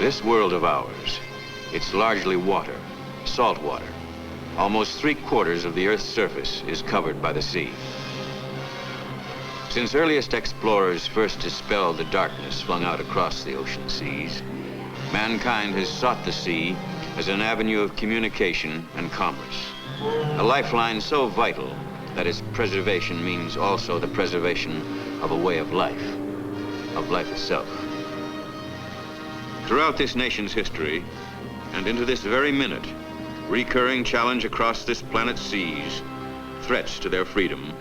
This world of ours, it's largely water, salt water. Almost 3/4 of the Earth's surface is covered by the sea. Since earliest explorers first dispelled the darkness flung out across the ocean seas, mankind has sought the sea as an avenue of communication and commerce. A lifeline so vital that its preservation means also the preservation of a way of life itself. Throughout this nation's history, and into this very minute, recurring challenge across this planet's seas, threats to their freedom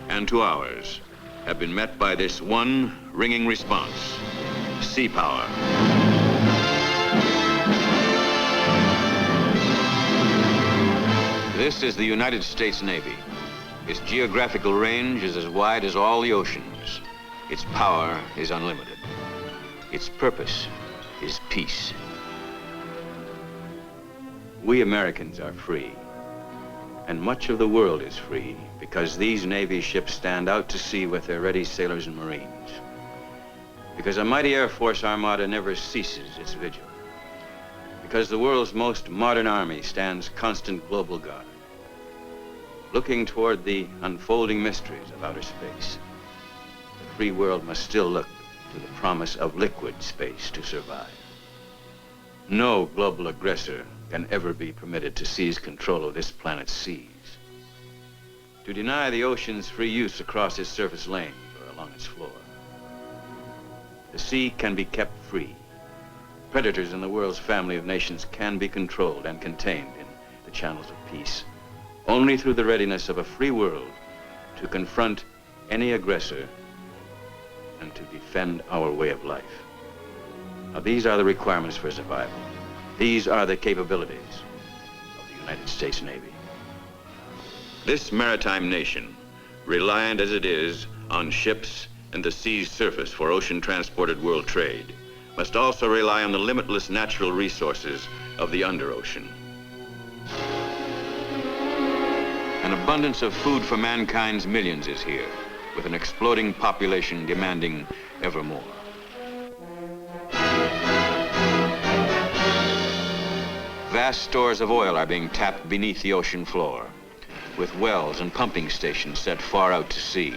and to ours, have been met by this one ringing response: sea power. This is the United States Navy. Its geographical range is as wide as all the oceans. Its power is unlimited. Its purpose is peace. We Americans are free, and much of the world is free because these Navy ships stand out to sea with their ready sailors and Marines. Because a mighty Air Force armada never ceases its vigil. Because the world's most modern army stands constant global guard, looking toward the unfolding mysteries of outer space. The free world must still look to the promise of liquid space to survive. No global aggressor can ever be permitted to seize control of this planet's seas, to deny the ocean's free use across its surface lanes or along its floor. The sea can be kept free. Predators in the world's family of nations can be controlled and contained in the channels of peace, only through the readiness of a free world to confront any aggressor and to defend our way of life. Now, these are the requirements for survival. These are the capabilities of the United States Navy. This maritime nation, reliant as it is on ships and the sea's surface for ocean-transported world trade, must also rely on the limitless natural resources of the under-ocean. An abundance of food for mankind's millions is here, with an exploding population demanding ever more. Vast stores of oil are being tapped beneath the ocean floor, with wells and pumping stations set far out to sea.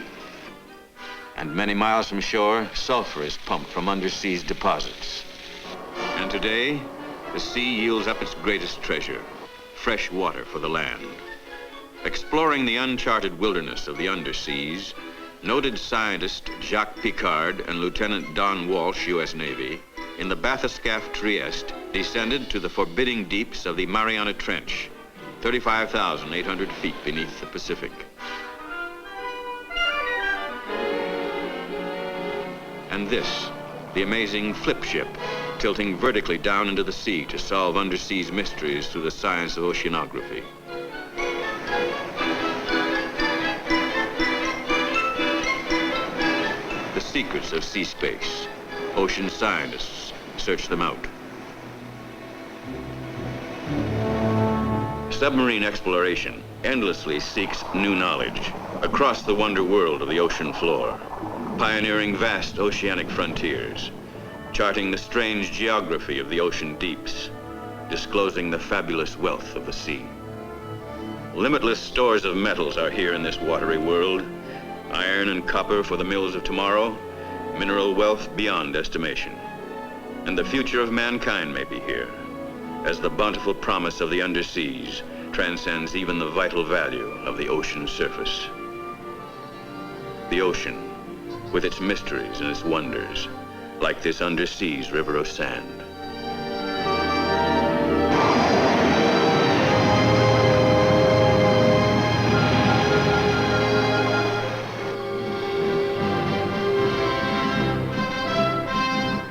And many miles from shore, sulfur is pumped from underseas deposits. And today, the sea yields up its greatest treasure, fresh water for the land. Exploring the uncharted wilderness of the underseas, noted scientist Jacques Piccard and Lieutenant Don Walsh, U.S. Navy, in the Bathyscaphe Trieste, descended to the forbidding deeps of the Mariana Trench, 35,800 feet beneath the Pacific. And this, the amazing flip ship, tilting vertically down into the sea to solve underseas mysteries through the science of oceanography. The secrets of sea space. Ocean scientists search them out. Submarine exploration endlessly seeks new knowledge across the wonder world of the ocean floor, pioneering vast oceanic frontiers, charting the strange geography of the ocean deeps, disclosing the fabulous wealth of the sea. Limitless stores of metals are here in this watery world, iron and copper for the mills of tomorrow, mineral wealth beyond estimation. And the future of mankind may be here, as the bountiful promise of the underseas transcends even the vital value of the ocean's surface. The ocean, with its mysteries and its wonders, like this underseas river of sand.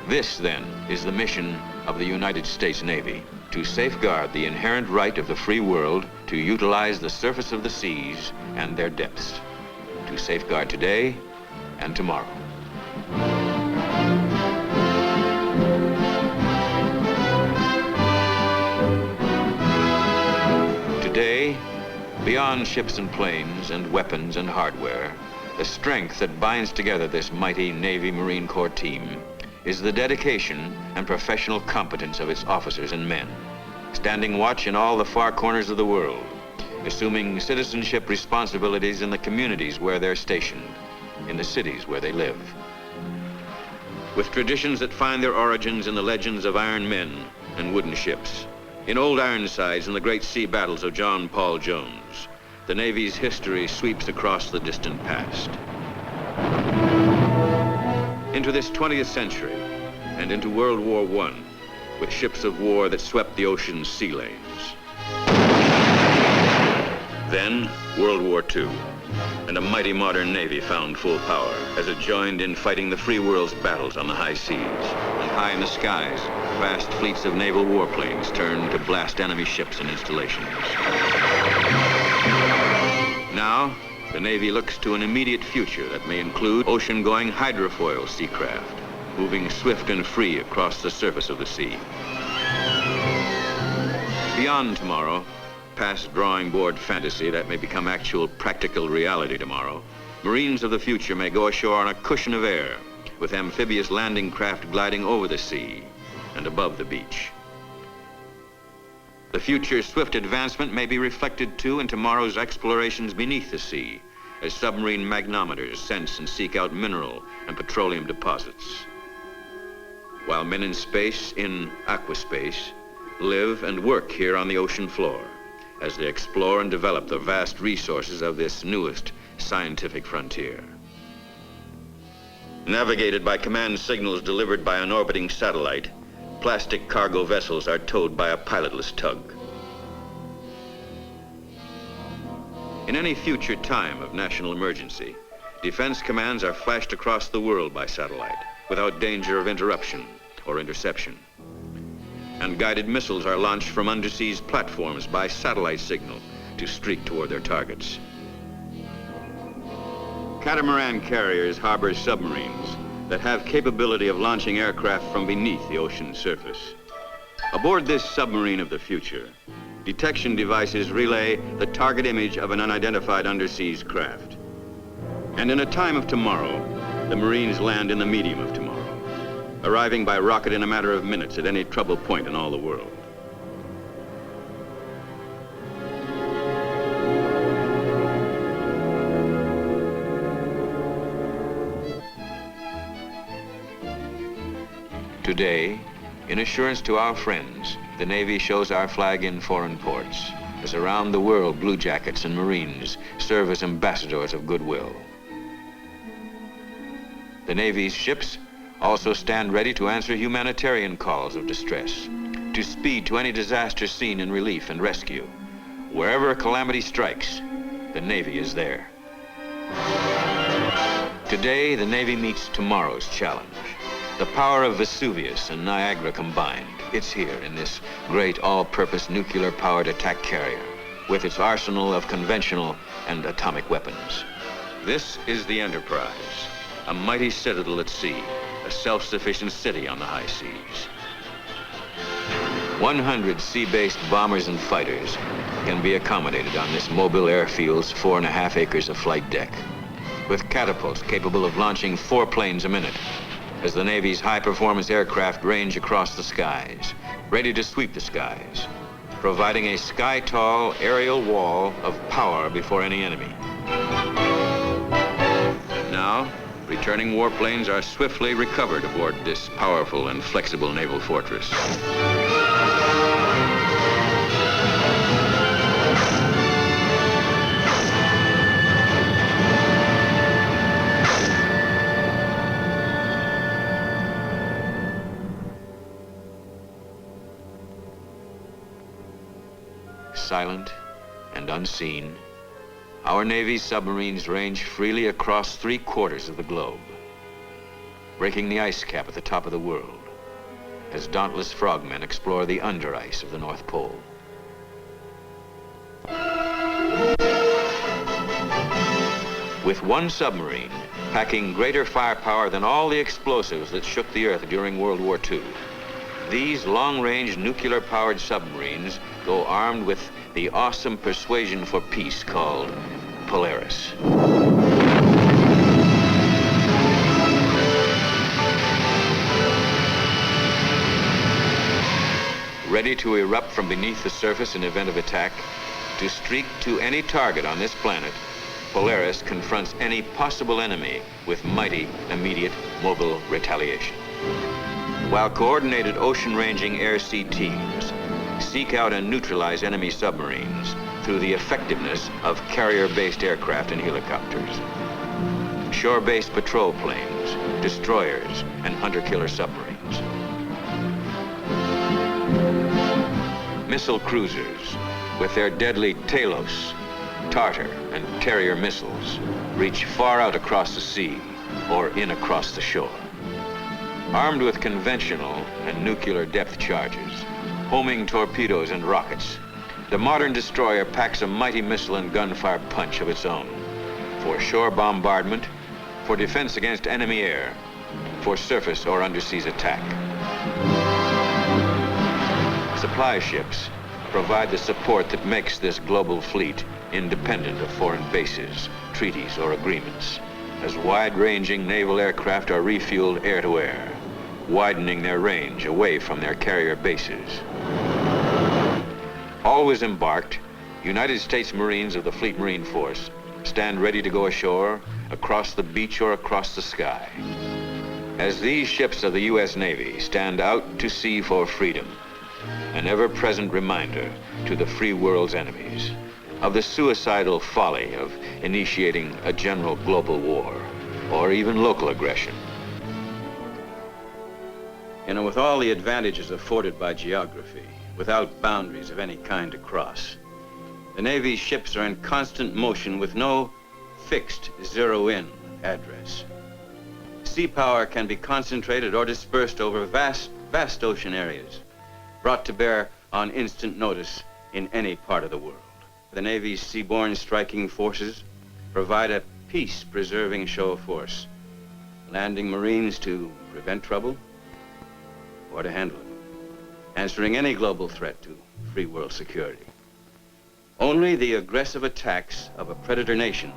This, then, is the mission of the United States Navy, to safeguard the inherent right of the free world to utilize the surface of the seas and their depths, to safeguard today and tomorrow. Today, beyond ships and planes and weapons and hardware, the strength that binds together this mighty Navy Marine Corps team is the dedication and professional competence of its officers and men, standing watch in all the far corners of the world, assuming citizenship responsibilities in the communities where they're stationed, in the cities where they live. With traditions that find their origins in the legends of iron men and wooden ships, in old Ironsides and the great sea battles of John Paul Jones, the Navy's history sweeps across the distant past. Into this 20th century and into World War I, with ships of war that swept the ocean's sea lanes. Then, World War II, and a mighty modern Navy found full power as it joined in fighting the free world's battles on the high seas. And high in the skies, vast fleets of naval warplanes turned to blast enemy ships and installations. Now, the Navy looks to an immediate future that may include ocean-going hydrofoil seacraft, moving swift and free across the surface of the sea. Beyond tomorrow, past drawing board fantasy that may become actual practical reality tomorrow, Marines of the future may go ashore on a cushion of air with amphibious landing craft gliding over the sea and above the beach. The future's swift advancement may be reflected too in tomorrow's explorations beneath the sea, as submarine magnometers sense and seek out mineral and petroleum deposits. While men in space, in aquaspace, live and work here on the ocean floor as they explore and develop the vast resources of this newest scientific frontier. Navigated by command signals delivered by an orbiting satellite, plastic cargo vessels are towed by a pilotless tug. In any future time of national emergency, defense commands are flashed across the world by satellite without danger of interruption or interception. And guided missiles are launched from underseas platforms by satellite signal to streak toward their targets. Catamaran carriers harbor submarines that have capability of launching aircraft from beneath the ocean surface. Aboard this submarine of the future, detection devices relay the target image of an unidentified underseas craft. And in a time of tomorrow, the Marines land in the medium of tomorrow, arriving by rocket in a matter of minutes at any trouble point in all the world. Today, in assurance to our friends, the Navy shows our flag in foreign ports, as around the world blue jackets and Marines serve as ambassadors of goodwill. The Navy's ships also stand ready to answer humanitarian calls of distress, to speed to any disaster scene in relief and rescue. Wherever a calamity strikes, the Navy is there. Today, the Navy meets tomorrow's challenge. The power of Vesuvius and Niagara combined. It's here in this great all-purpose nuclear-powered attack carrier with its arsenal of conventional and atomic weapons. This is the Enterprise, a mighty citadel at sea, a self-sufficient city on the high seas. 100 sea-based bombers and fighters can be accommodated on this mobile airfield's 4.5 acres of flight deck, with catapults capable of launching 4 planes a minute, as the Navy's high-performance aircraft range across the skies, ready to sweep the skies, providing a sky-tall aerial wall of power before any enemy. Now, returning warplanes are swiftly recovered aboard this powerful and flexible naval fortress. Silent and unseen, our Navy's submarines range freely across 3/4 of the globe, breaking the ice cap at the top of the world as dauntless frogmen explore the under ice of the North Pole. With one submarine packing greater firepower than all the explosives that shook the Earth during World War II, these long-range nuclear-powered submarines go armed with the awesome persuasion for peace called Polaris. ready to erupt from beneath the surface in event of attack, to streak to any target on this planet, Polaris confronts any possible enemy with mighty, immediate, mobile retaliation. While coordinated ocean-ranging air-sea teams seek out and neutralize enemy submarines through the effectiveness of carrier-based aircraft and helicopters, shore-based patrol planes, destroyers, and hunter-killer submarines. Missile cruisers, with their deadly Talos, Tartar, and carrier missiles, reach far out across the sea or in across the shore. Armed with conventional and nuclear depth charges, homing torpedoes and rockets, the modern destroyer packs a mighty missile and gunfire punch of its own for shore bombardment, for defense against enemy air, for surface or underseas attack. Supply ships provide the support that makes this global fleet independent of foreign bases, treaties, or agreements, as wide-ranging naval aircraft are refueled air-to-air, widening their range away from their carrier bases. Always embarked, United States Marines of the Fleet Marine Force stand ready to go ashore, across the beach, or across the sky. As these ships of the U.S. Navy stand out to sea for freedom, an ever-present reminder to the free world's enemies of the suicidal folly of initiating a general global war, or even local aggression. You know, with all the advantages afforded by geography, without boundaries of any kind to cross, the Navy's ships are in constant motion with no fixed zero-in address. Sea power can be concentrated or dispersed over vast ocean areas, brought to bear on instant notice in any part of the world. The Navy's seaborne striking forces provide a peace-preserving show of force, landing Marines to prevent trouble or to handle it, answering any global threat to free world security. Only the aggressive attacks of a predator nation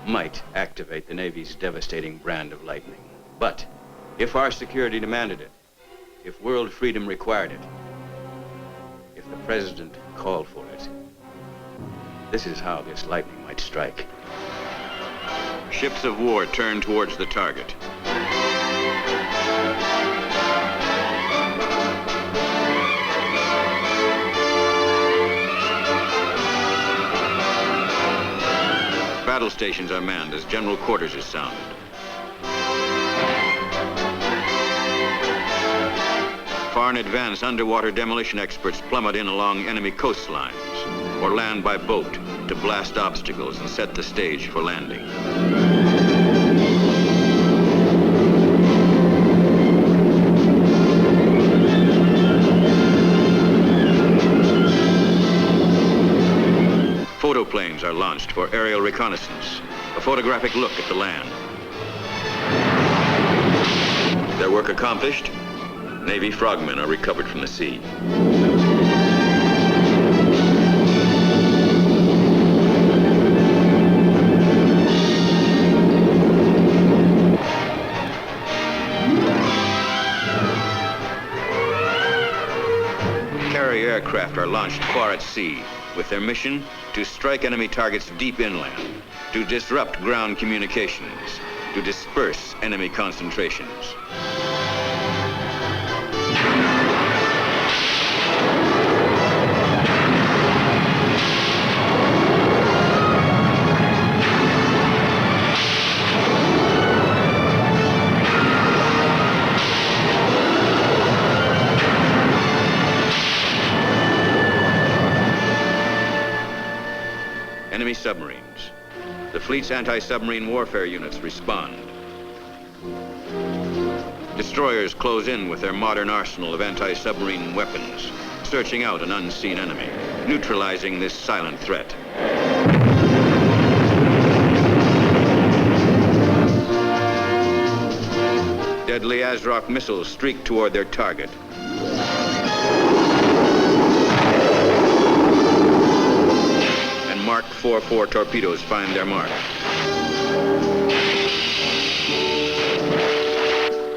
might activate the Navy's devastating brand of lightning. But if our security demanded it, if world freedom required it, if the president called for it, this is how this lightning might strike. Ships of war turn towards the target. Battle stations are manned as general quarters is sounded. Far in advance, underwater demolition experts plummet in along enemy coastlines or land by boat to blast obstacles and set the stage for landing. Photoplanes are launched for aerial reconnaissance, a photographic look at the land. Their work accomplished, Navy frogmen are recovered from the sea. Carrier aircraft are launched far at sea with their mission to strike enemy targets deep inland, to disrupt ground communications, to disperse enemy concentrations. Enemy submarines. The fleet's anti-submarine warfare units respond. Destroyers close in with their modern arsenal of anti-submarine weapons, searching out an unseen enemy, neutralizing this silent threat. Deadly ASROC missiles streak toward their target. Mark.44 torpedoes find their mark.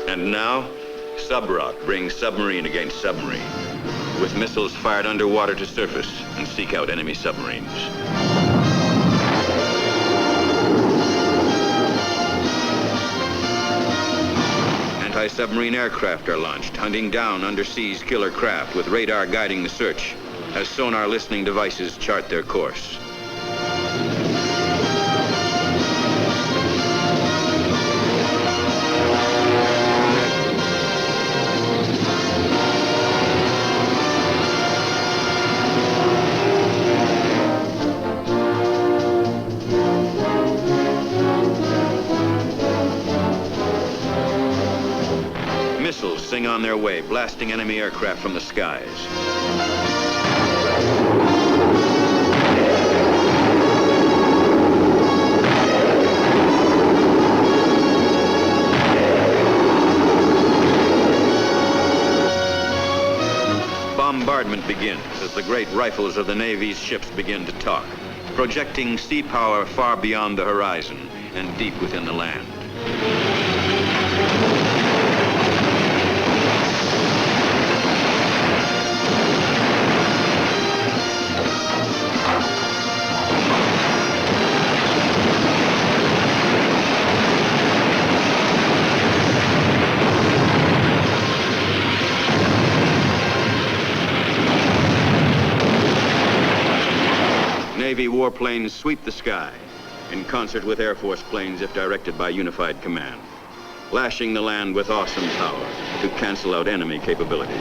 And now, SUBROC brings submarine against submarine. with missiles fired underwater to surface and seek out enemy submarines. Anti-submarine aircraft are launched, hunting down underseas killer craft with radar guiding the search as sonar listening devices chart their course. Missiles sing on their way, blasting enemy aircraft from the skies. Bombardment begins as the great rifles of the Navy's ships begin to talk, projecting sea power far beyond the horizon and deep within the land. Navy warplanes sweep the sky in concert with Air Force planes if directed by unified command, lashing the land with awesome power to cancel out enemy capabilities.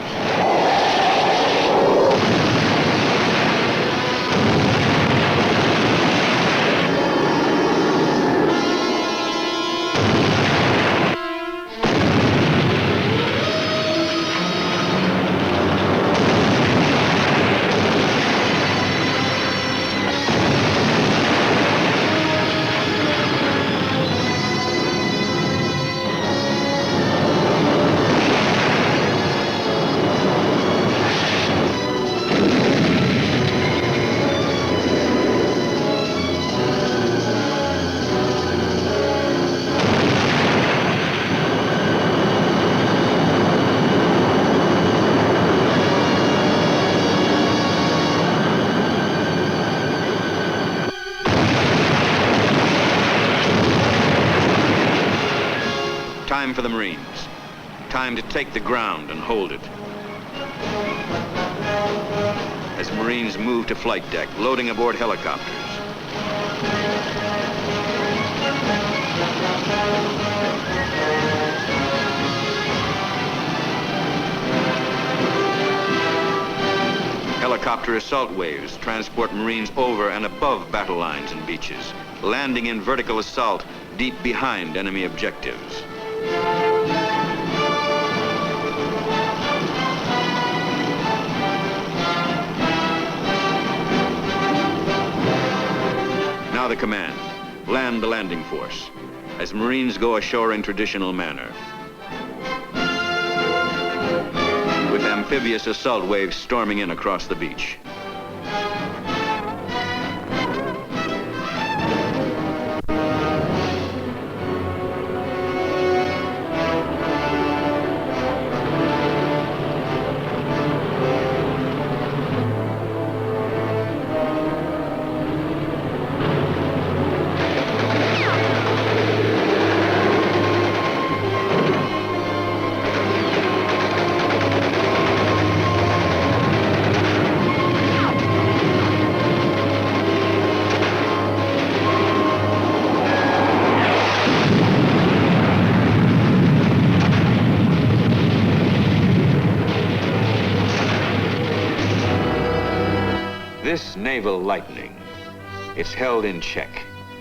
Time for the Marines. Time to take the ground and hold it. As Marines move to flight deck, loading aboard helicopters. Helicopter assault waves transport Marines over and above battle lines and beaches, landing in vertical assault deep behind enemy objectives. Now the command, land the landing force, as Marines go ashore in traditional manner. With amphibious assault waves storming in across the beach. This naval lightning, it's held in check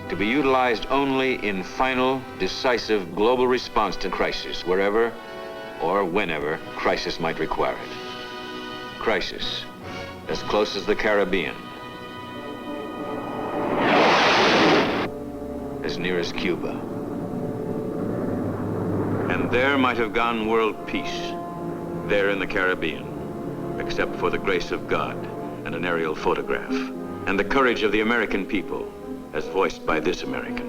to be utilized only in final, decisive global response to crisis, wherever or whenever crisis might require it. Crisis, as close as the Caribbean, as near as Cuba. And there might have gone world peace, there in the Caribbean, except for the grace of God and an aerial photograph, and the courage of the American people, as voiced by this American.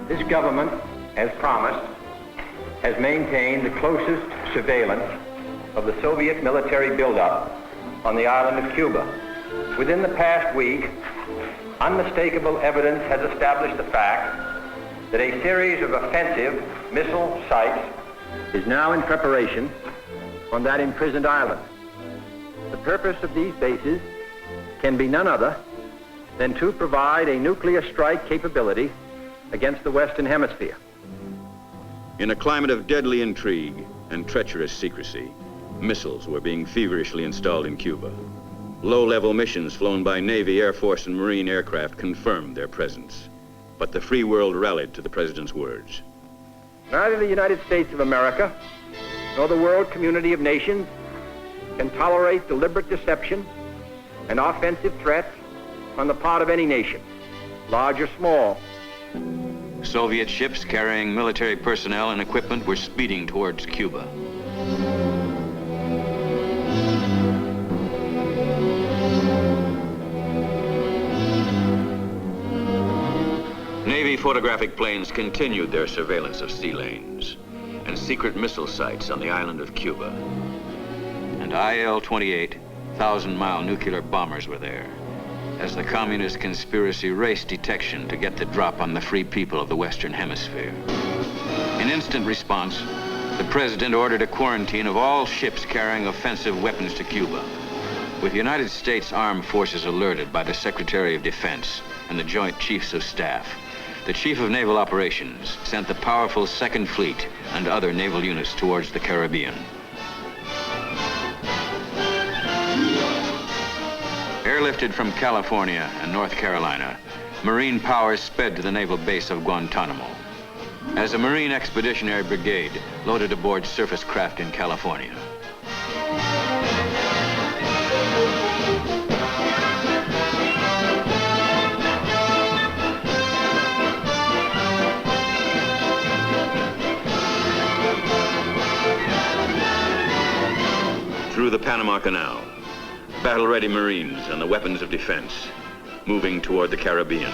This government, as promised, has maintained the closest surveillance of the Soviet military buildup on the island of Cuba. Within the past week, unmistakable evidence has established the fact that a series of offensive missile sites is now in preparation on that imprisoned island. The purpose of these bases can be none other than to provide a nuclear strike capability against the Western Hemisphere. In a climate of deadly intrigue and treacherous secrecy, missiles were being feverishly installed in Cuba. Low-level missions flown by Navy, Air Force, and Marine aircraft confirmed their presence. But the free world rallied to the president's words. Neither the United States of America nor the world community of nations can tolerate deliberate deception and offensive threats on the part of any nation, large or small. Soviet ships carrying military personnel and equipment were speeding towards Cuba. Navy photographic planes continued their surveillance of sea lanes and secret missile sites on the island of Cuba. And IL-28 1,000-mile nuclear bombers were there as the communist conspiracy raced detection to get the drop on the free people of the Western Hemisphere. In instant response, the president ordered a quarantine of all ships carrying offensive weapons to Cuba. With United States Armed Forces alerted by the Secretary of Defense and the Joint Chiefs of Staff, the Chief of Naval Operations sent the powerful Second Fleet and other naval units towards the Caribbean. Airlifted from California and North Carolina, Marine powers sped to the naval base of Guantanamo as a Marine Expeditionary Brigade loaded aboard surface craft in California. Through the Panama Canal, battle-ready Marines and the weapons of defense moving toward the Caribbean,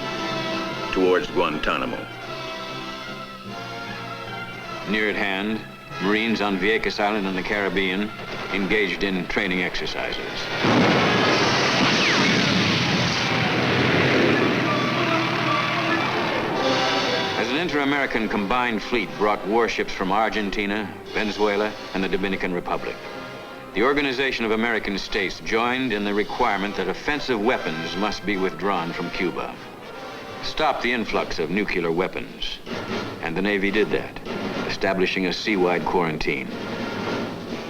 towards Guantanamo. Near at hand, Marines on Vieques Island in the Caribbean engaged in training exercises. As an inter-American combined fleet brought warships from Argentina, Venezuela, and the Dominican Republic, the Organization of American States joined in the requirement that offensive weapons must be withdrawn from Cuba. Stop the influx of nuclear weapons. And the Navy did that, establishing a sea-wide quarantine.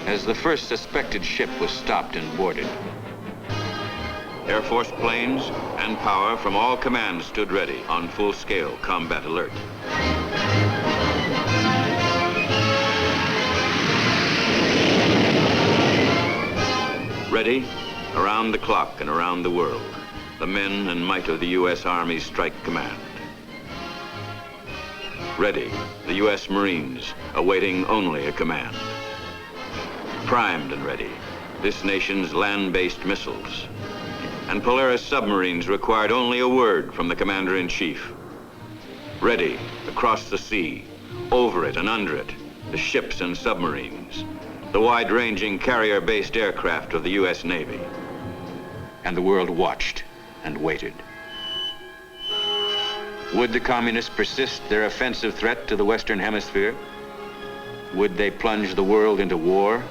As the first suspected ship was stopped and boarded, Air Force planes and power from all commands stood ready on full-scale combat alert. Ready, around the clock and around the world, the men and might of the U.S. Army's Strike Command. Ready, the U.S. Marines, awaiting only a command. Primed and ready, this nation's land-based missiles. And Polaris submarines required only a word from the Commander-in-Chief. Ready, across the sea, over it and under it, the ships and submarines, the wide-ranging carrier-based aircraft of the U.S. Navy. And the world watched and waited. Would the communists persist their offensive threat to the Western Hemisphere? Would they plunge the world into war?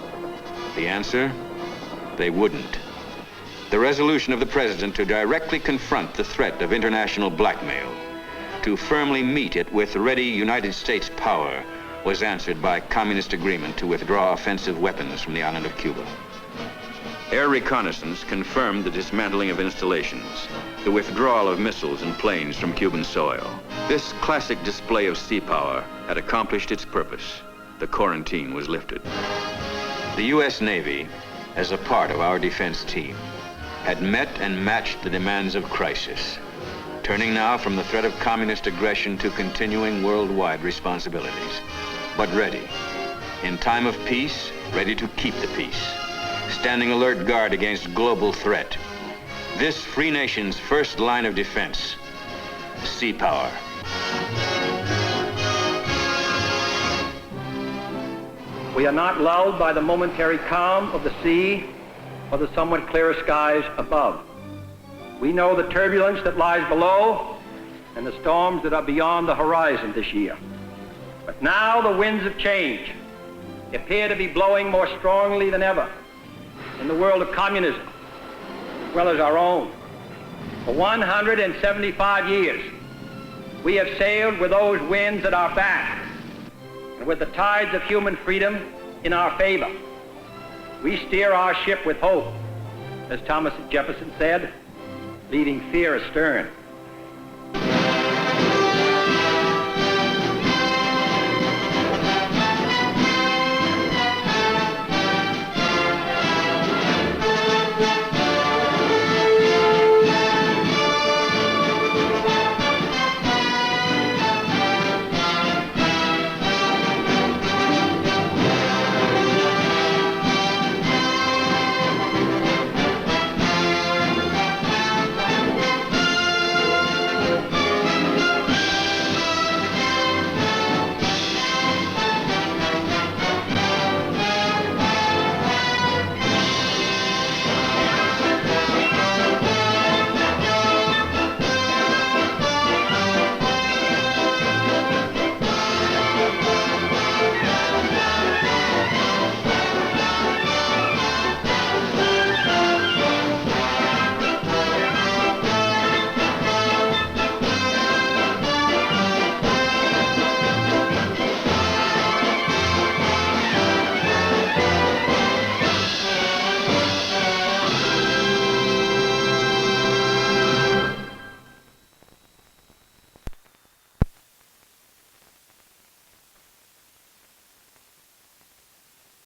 The answer? They wouldn't. The resolution of the president to directly confront the threat of international blackmail, to firmly meet it with ready United States power, was answered by communist agreement to withdraw offensive weapons from the island of Cuba. Air reconnaissance confirmed the dismantling of installations, the withdrawal of missiles and planes from Cuban soil. This classic display of sea power had accomplished its purpose. The quarantine was lifted. The U.S. Navy, as a part of our defense team, had met and matched the demands of crisis, turning now from the threat of communist aggression to continuing worldwide responsibilities. But ready. In time of peace, ready to keep the peace. Standing alert guard against global threat. This free nation's first line of defense, sea power. We are not lulled by the momentary calm of the sea or the somewhat clearer skies above. We know the turbulence that lies below and the storms that are beyond the horizon this year. But now the winds of change appear to be blowing more strongly than ever in the world of communism, as well as our own. For 175 years, we have sailed with those winds at our back and with the tides of human freedom in our favor. We steer our ship with hope, as Thomas Jefferson said, leaving fear astern.